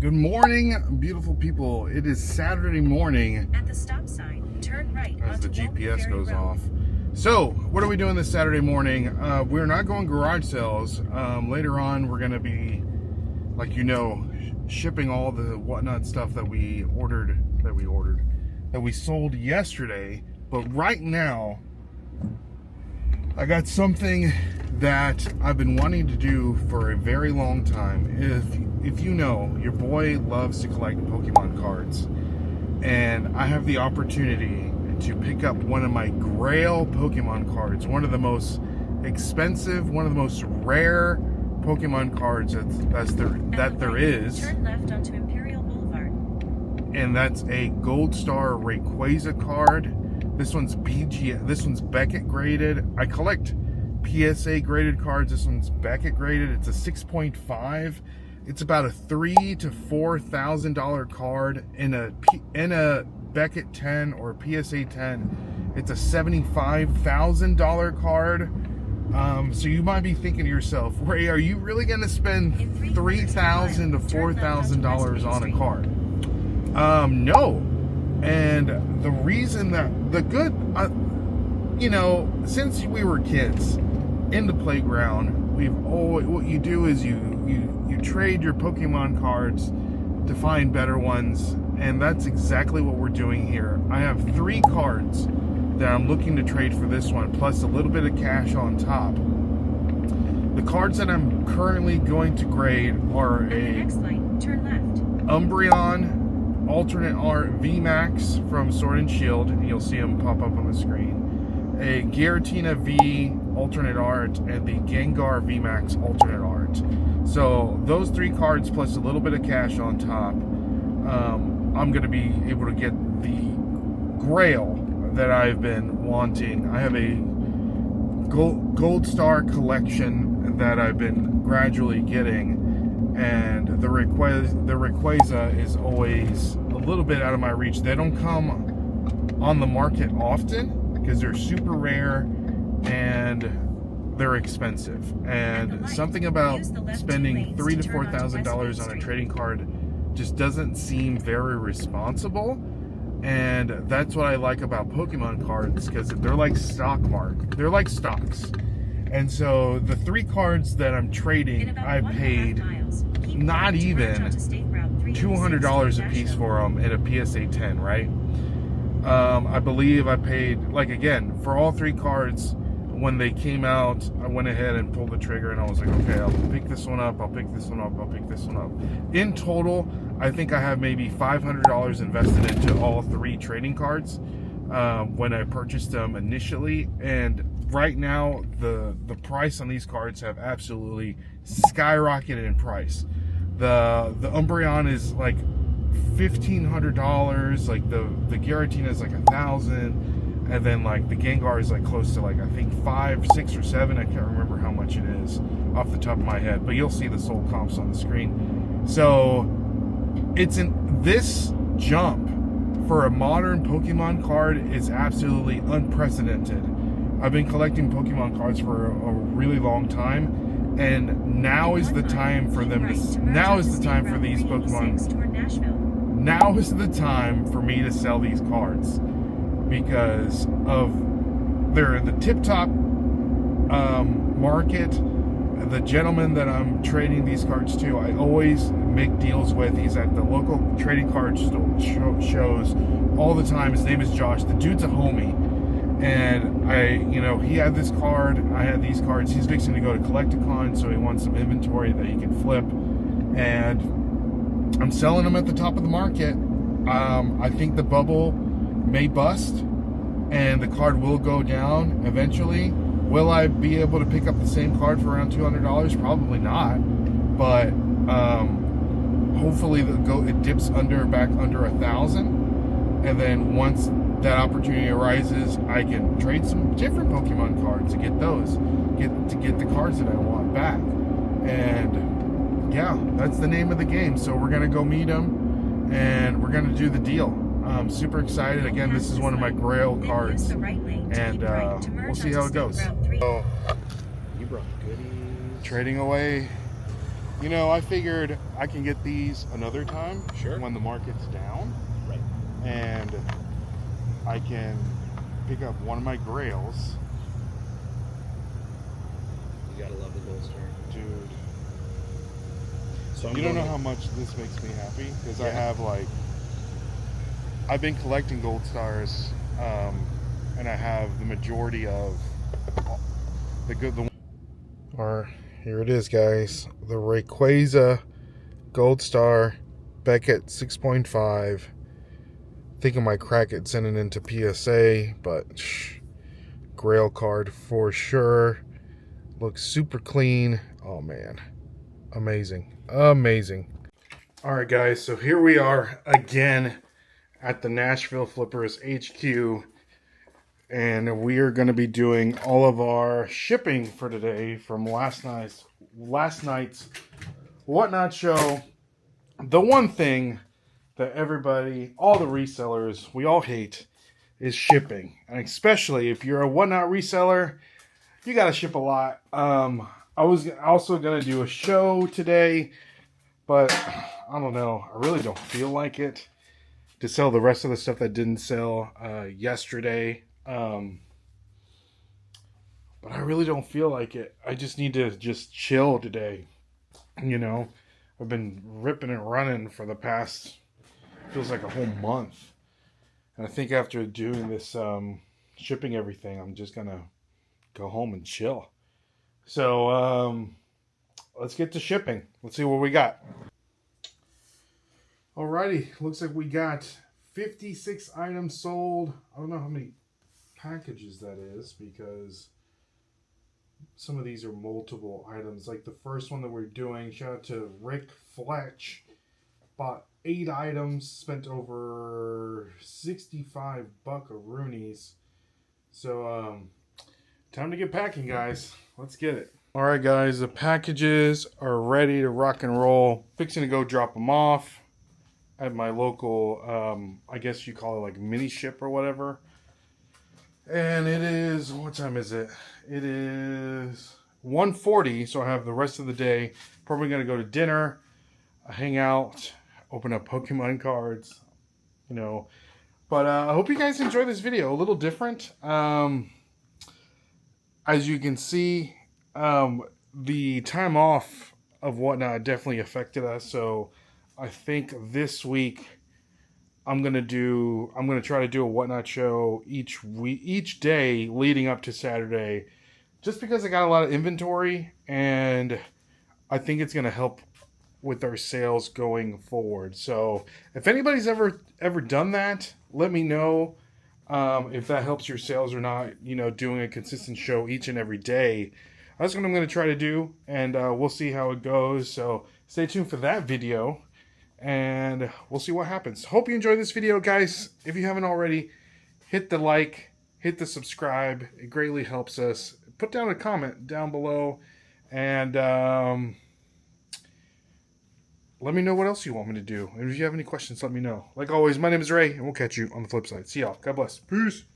Good morning, beautiful people. It is Saturday morning. At the stop sign, turn right as the onto GPS Ferry goes Road. off. So, what are we doing this Saturday morning? We're not going garage sales. Later on, we're going to be, like shipping all the whatnot stuff that we sold yesterday. But right now, I got something that I've been wanting to do for a very long time. If you know, your boy loves to collect Pokemon cards, and I have the opportunity to pick up one of my Grail Pokemon cards, one of the most expensive, one of the most rare Pokemon cards that there is. Turn left onto Imperial Boulevard. And that's a Gold Star Rayquaza card. This one's Beckett graded. I collect PSA graded cards. This one's Beckett graded. It's a 6.5. It's about a $3,000 to $4,000 card. In a Beckett 10 or PSA 10, it's a $75,000 card. So you might be thinking to yourself, Ray, are you really going to spend $3,000 to $4,000 on a card? No. And the reason that since we were kids in the playground, what you do is you trade your Pokemon cards to find better ones, and that's exactly what we're doing here. I have 3 cards that I'm looking to trade for this one, plus a little bit of cash on top. The cards that I'm currently going to grade are At the next light, turn left. Umbreon alternate art VMAX from Sword and Shield, and you'll see them pop up on the screen. A Giratina V alternate art and the Gengar VMAX alternate art. So those 3 cards plus a little bit of cash on top, I'm going to be able to get the Grail that I've been wanting. I have a Gold Star collection that I've been gradually getting, and the Rayquaza is always a little bit out of my reach. They don't come on the market often because they're super rare and they're expensive. And something about spending $3,000 to $4,000 on a trading card just doesn't seem very responsible. And that's what I like about Pokemon cards, because they're like they're like stocks. And so the 3 cards that I'm trading, I paid not even $200 a piece for them in a PSA 10, right? I believe I paid, like, again, for all 3 cards, when they came out, I went ahead and pulled the trigger, and I was like, okay, I'll pick this one up, I'll pick this one up, I'll pick this one up. In total, I think I have maybe $500 invested into all 3 trading cards when I purchased them initially. And right now, the price on these cards have absolutely skyrocketed in price. The Umbreon is like $1,500, like the Giratina is like $1,000, and then like the Gengar is like close to, like, I think 5, 6, or 7. I can't remember how much it is off the top of my head, but you'll see the sold comps on the screen. So this jump for a modern Pokemon card is absolutely unprecedented. I've been collecting Pokemon cards for a really long time, and now is the time for them to. Now is the time for these Pokemon. Now is the time for me to sell these cards, because they're in the tip-top market. The gentleman that I'm trading these cards to, I always make deals with. He's at the local trading card shows all the time. His name is Josh. The dude's a homie. And he had this card, I had these cards. He's fixing to go to Collecticon, so he wants some inventory that he can flip. And I'm selling them at the top of the market. I think the bubble may bust, and the card will go down eventually. Will I be able to pick up the same card for around $200? Probably not. But hopefully it dips back under $1,000, and then once that opportunity arises, I can trade some different Pokemon cards to get the cards that I want back. And yeah, that's the name of the game. So we're gonna go meet him, and we're gonna do the deal. I'm super excited. Again, this is one of my Grail cards, and we'll see how it goes. So, trading away You know, I figured I can get these another time. Sure. When the market's down. Right. And I can pick up one of my grails. You gotta love the Gold Star. Dude. So You don't know how much this makes me happy. Because I Yeah. have like... I've been collecting gold stars. And I have the majority of the good... Or here it is, guys. The Rayquaza Gold Star Beckett 6.5. Think I might crack it, send it into PSA, but Grail card for sure. Looks super clean. Oh man, amazing, amazing. All right, guys, so here we are again at the Nashville Flippers HQ, and we are going to be doing all of our shipping for today from last night's Whatnot show. The one thing that everybody, all the resellers, we all hate is shipping. And especially if you're a Whatnot reseller, you got to ship a lot. I was also going to do a show today, but I don't know. I really don't feel like it to sell the rest of the stuff that didn't sell yesterday. But I really don't feel like it. I just need to just chill today. You know, I've been ripping and running for the past, feels like a whole month. And I think after doing this shipping everything, I'm just going to go home and chill. So let's get to shipping. Let's see what we got. Alrighty, looks like we got 56 items sold. I don't know how many packages that is because some of these are multiple items. Like the first one that we're doing, shout out to Rick Fletch, bought 8 items, spent over 65 buckaroonies. So time to get packing, guys. Let's get it. All right, guys, the packages are ready to rock and roll. Fixing to go drop them off at my local, I guess you call it like mini ship or whatever. And it is, what time is it? It is 1:40, so I have the rest of the day. Probably going to go to dinner, hang out, open up Pokemon cards, you know. But I hope you guys enjoy this video. A little different. As you can see, the time off of Whatnot definitely affected us. So I think this week I'm gonna try to do a Whatnot show each day leading up to Saturday, just because I got a lot of inventory and I think it's gonna help with our sales going forward. So if anybody's ever done that, let me know if that helps your sales or not. You know, doing a consistent show each and every day. That's what I'm going to try to do, and we'll see how it goes. So stay tuned for that video, and we'll see what happens. Hope you enjoyed this video, guys. If you haven't already, hit the like, hit the subscribe. It greatly helps us. Put down a comment down below, and let me know what else you want me to do. And if you have any questions, let me know. Like always, my name is Ray, and we'll catch you on the flip side. See y'all. God bless. Peace.